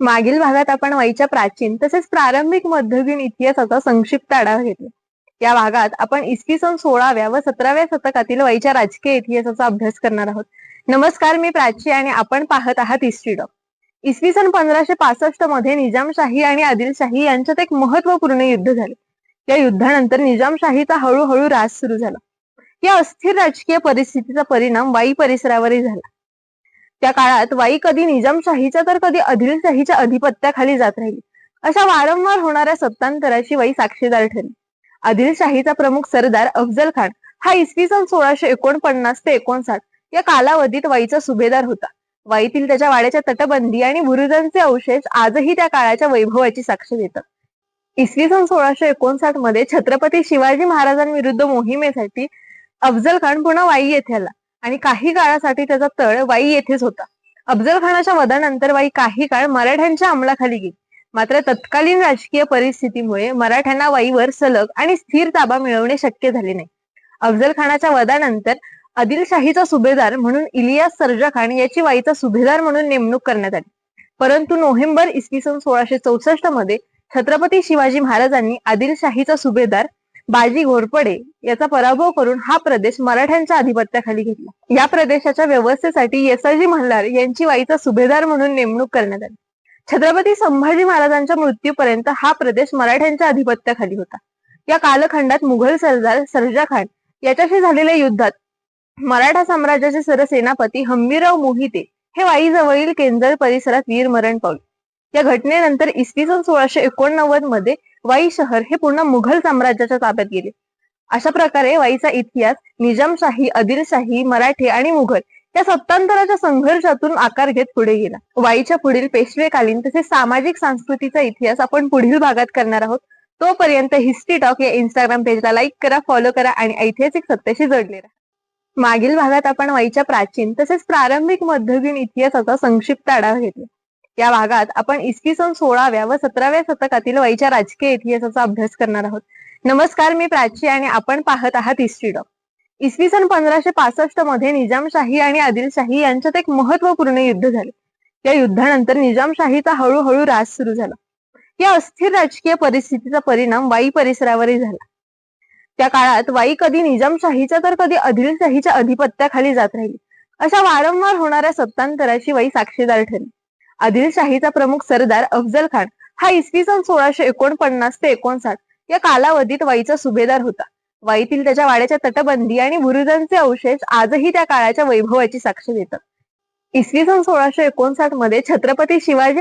मागील भागात आपण वाईच्या प्राचीन तसेच प्रारंभिक मध्ययुगीन इतिहासाचा संक्षिप्त आढावा घेतला. या भागात आपण इसवी सन 16व्या व 17व्या शतकातील वाईच्या राजकीय इतिहासाचा अभ्यास करणार आहोत. नमस्कार, मी प्राची आणि आपण पाहत आहात हिस्ट्री डॉक. इसवी सन 1565 मध्ये निजामशाही आणि आदिलशाही यांच्यात एक महत्वपूर्ण युद्ध झाले. या युद्धानंतर निजामशाहीचा हळूहळू ऱ्हास सुरू झाला. या अस्थिर राजकीय परिस्थितीचा परिणाम वाई परिसरावरही झाला. त्या काळात वाई कधी निजामशाहीच्या तर कधी आदिलशाहीच्या अधिपत्याखाली जात राहिली. अशा वारंवार होणाऱ्या सत्तांतराची वाई साक्षीदार ठरली. आदिलशाहीचा प्रमुख सरदार अफजल खान हा इसवी सन 1649 ते 59 या कालावधीत वाईचा सुभेदार होता. वाईतील त्याच्या वाड्याच्या तटबंदी आणि बुरुजांचे अवशेष आजही त्या काळाच्या वैभवाची साक्ष देतात. इसवी सन 1659 मध्ये छत्रपती शिवाजी महाराजांविरुद्ध मोहिमेसाठी अफजल खान पुन्हा वाई येथे आला आणि काही काळासाठी त्याचा तळ वाई येथेच होता. अफजल खानाच्या वधानंतर वाई काही काळ मराठ्यांच्या अंमलाखाली गेली. मात्र तत्कालीन राजकीय परिस्थितीमुळे मराठ्यांना वाईवर सलग आणि स्थिर ताबा मिळवणे शक्य झाले नाही. अफजल खानाच्या वधानंतर आदिलशाहीचा सुभेदार म्हणून इलियास सर्जा खान याची वाईचा सुभेदार म्हणून नेमणूक करण्यात आली. परंतु नोव्हेंबर इसवी सन 1664 मध्ये छत्रपती शिवाजी महाराजांनी आदिलशाहीचा सुभेदार बाजी घोरपडे याचा पराभव करून हा प्रदेश मराठ्यांच्या अधिपत्याखाली घेतला. या प्रदेशाच्या व्यवस्थेसाठी येसाजी मल्हार यांची वाईचा सुभेदार म्हणून नेमणूक करण्यात आली. छत्रपती संभाजी महाराजांच्या मृत्यूपर्यंत हा प्रदेश मराठ्यांच्या अधिपत्याखाली होता. या कालखंडात मुघल सरदार सर्जा खान याच्याशी झालेल्या युद्धात मराठा साम्राज्याचे सरसेनापती हंबीरराव मोहिते हे वाई जवळील केंजळ परिसरात वीरमरण पावले. या घटनेनंतर इसवी सन 1689 मध्ये वाई शहर हे पूर्ण मुघल साम्राज्याच्या ताब्यात गेले. अशा प्रकारे वाईचा इतिहास निजामशाही, आदिलशाही, मराठे आणि मुघल या सत्तांतराच्या संघर्षातून आकार घेत पुढे गेला. वाईच्या पुढील पेशवेकालीन तसेच सामाजिक संस्कृतीचा इतिहास आपण पुढील भागात करणार आहोत. तोपर्यंत हिस्ट्री टॉक या इंस्टाग्राम पेजला लाईक करा, फॉलो करा आणि ऐतिहासिक सत्याशी जोडले राहा. मागील भागात आपण वाईच्या प्राचीन तसेच प्रारंभिक मध्ययुगीन इतिहासाचा संक्षिप्त आढावा घेतला. या भागात आपण इसवी सन 16व्या व 17व्या शतकातील वाईच्या राजकीय इतिहासाचा अभ्यास करणार आहोत. नमस्कार, मी प्राची आणि आपण पाहत आहात हिस्ट्री डॉक. इसवी सन 1565 मध्ये निजामशाही आणि आदिलशाही यांच्यात एक महत्वपूर्ण युद्ध झाले. या युद्धानंतर निजामशाहीचा हळूहळू ऱ्हास सुरू झाला. या अस्थिर राजकीय परिस्थितीचा परिणाम वाई परिसरावरही झाला. त्या काळात वाई कधी निजामशाहीच्या तर कधी आदिलशाहीच्या अधिपत्याखाली जात राहिली. अशा वारंवार होणाऱ्या सत्तांतराची वाई साक्षीदार ठरली. आदिलशाहीचा प्रमुख सरदार अफजल खान हा इसवी सन 1649 ते 59 या कालावधीत वाईचा सुभेदार होता. वाईतील त्याच्या वाड्याच्या तटबंदी आणि बुरुजांचे अवशेष आजही त्या काळाच्या वैभवाची साक्ष देतात. इसवी सन 1659 मध्ये छत्रपती शिवाजी